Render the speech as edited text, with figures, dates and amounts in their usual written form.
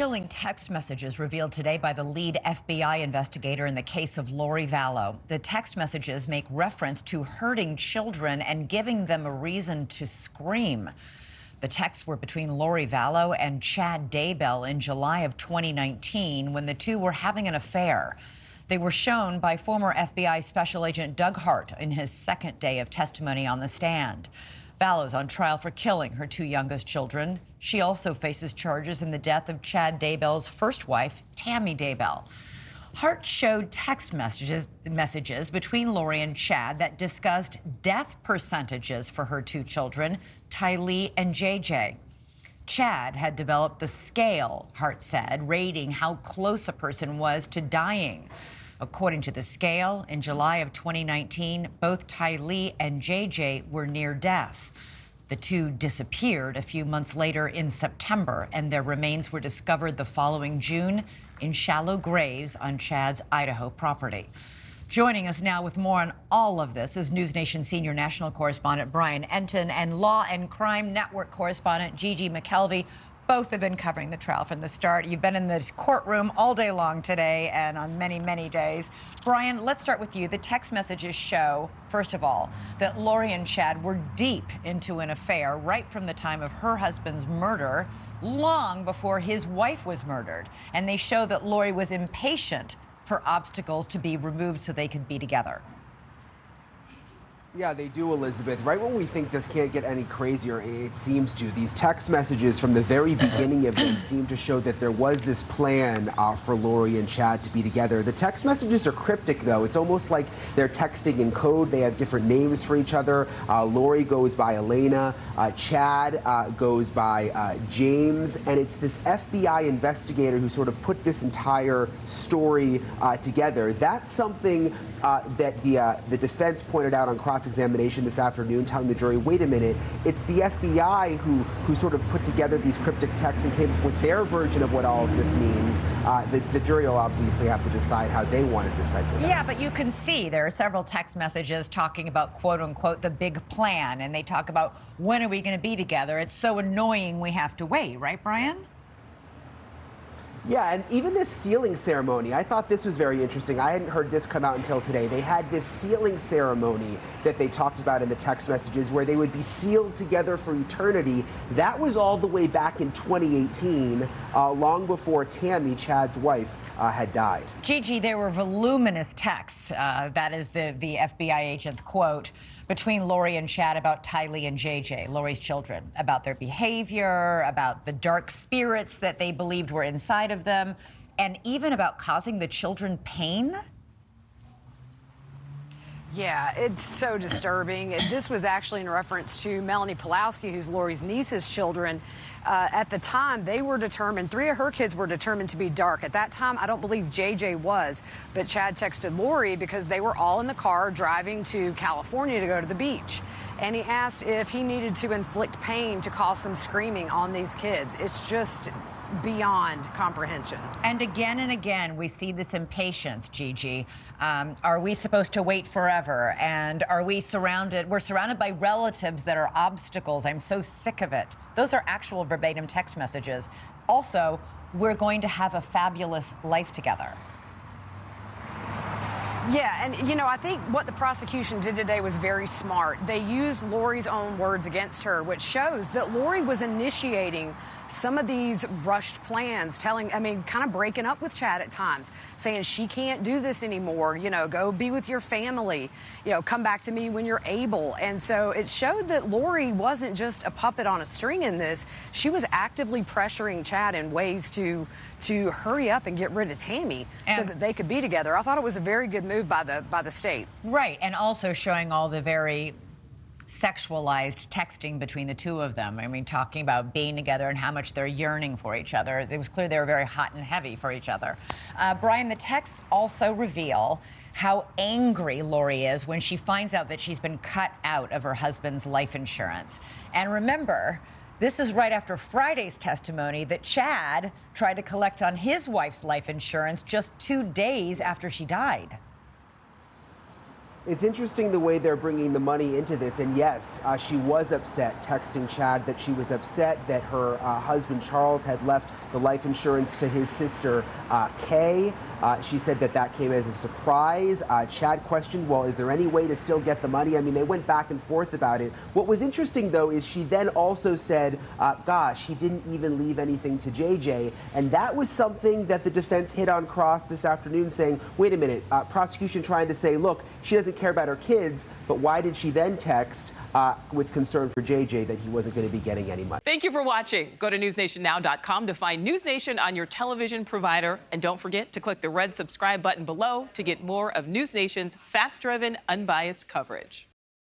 Chilling text messages revealed today by the lead FBI investigator in the case of Lori Vallow. The text messages make reference to hurting children and giving them a reason to scream. The texts were between Lori Vallow and Chad Daybell in July of 2019 when the two were having an affair. They were shown by former FBI Special Agent Doug Hart in his second day of testimony on the stand. Vallow's on trial for killing her two youngest children. She also faces charges in the death of Chad Daybell's first wife, Tylee Daybell. Hart showed text messages between Lori and Chad that discussed death percentages for her two children, Tylee and JJ. Chad had developed the scale, Hart said, rating how close a person was to dying. According to the scale, in July of 2019, both Tylee and JJ were near death. The two disappeared a few months later in September, and their remains were discovered the following June in shallow graves on Chad's Idaho property. Joining us now with more on all of this is NewsNation senior national correspondent Brian Enton and Law and Crime Network correspondent Gigi McKelvey. Both have been covering the trial from the start. You've been in the courtroom all day long today and on many, many days. Brian, let's start with you. The text messages show, first of all, that Lori and Chad were deep into an affair right from the time of her husband's murder, long before his wife was murdered. And they show that Lori was impatient for obstacles to be removed so they could be together. Yeah, they do, Elizabeth. Right when we think this can't get any crazier, it seems to. These text messages from the very beginning of them seem to show that there was this plan for Lori and Chad to be together. The text messages are cryptic, though. It's almost like they're texting in code. They have different names for each other. Lori goes by Elena. Chad goes by James. And it's this FBI investigator who sort of put this entire story together. That's something that the defense pointed out on cross-examination this afternoon, telling the jury, wait a minute, it's the FBI who sort of put together these cryptic texts and came up with their version of what all of this means. The jury will obviously have to decide how they want to decipher that. Yeah, but you can see there are several text messages talking about, quote unquote, the big plan, and they talk about when are we going to be together. It's so annoying we have to wait, right, Brian? Yeah, and even this sealing ceremony, I thought this was very interesting. I hadn't heard this come out until today. They had this sealing ceremony that they talked about in the text messages where they would be sealed together for eternity. That was all the way back in 2018, long before Tammy, Chad's wife, had died. Gigi, there were voluminous texts, that is the FBI agent's quote, between Lori and Chad about Tylee and JJ, Lori's children, about their behavior, about the dark spirits that they believed were inside of them, and even about causing the children pain. Yeah, it's so disturbing. This was actually in reference to Melanie Pulowski, who's Lori's niece's children. At the time, they were determined, 3 of her kids were determined to be dark. At that time, I don't believe JJ was, but Chad texted Lori because they were all in the car driving to California to go to the beach. And he asked if he needed to inflict pain to cause some screaming on these kids. It's just beyond comprehension. And again, we see this impatience, Gigi. Are we supposed to wait forever? And are we surrounded? We're surrounded by relatives that are obstacles. I'm so sick of it. Those are actual verbatim text messages. Also, we're going to have a fabulous life together. Yeah, and you know, I think what the prosecution did today was very smart. They used Lori's own words against her, which shows that Lori was initiating some of these rushed plans, kind of breaking up with Chad at times, saying she can't do this anymore, you know, go be with your family, you know, come back to me when you're able. And so it showed that Lori wasn't just a puppet on a string in this. She was actively pressuring Chad in ways to hurry up and get rid of Tammy so that they could be together. I thought it was a very good move by the state. Right, and also showing all the very sexualized texting between the two of them. I mean, talking about being together and how much they're yearning for each other. It was clear they were very hot and heavy for each other. Brian, the texts also reveal how angry Lori is when she finds out that she's been cut out of her husband's life insurance. And remember, this is right after Friday's testimony that Chad tried to collect on his wife's life insurance just 2 days after she died. It's interesting the way they're bringing the money into this. And yes, she was upset, texting Chad that she was upset that her husband, Charles, had left the life insurance to his sister, Kay. She said that that came as a surprise. Chad questioned, well, is there any way to still get the money? I mean, they went back and forth about it. What was interesting, though, is she then also said, gosh, he didn't even leave anything to JJ. And that was something that the defense hit on cross this afternoon, saying, wait a minute, prosecution trying to say, look, she doesn't care about her kids, but why did she then text with concern for JJ that he wasn't going to be getting any money? Thank you for watching. Go to newsnationnow.com to find News Nation on your television provider. And don't forget to click the red subscribe button below to get more of News Nation's fact-driven, unbiased coverage.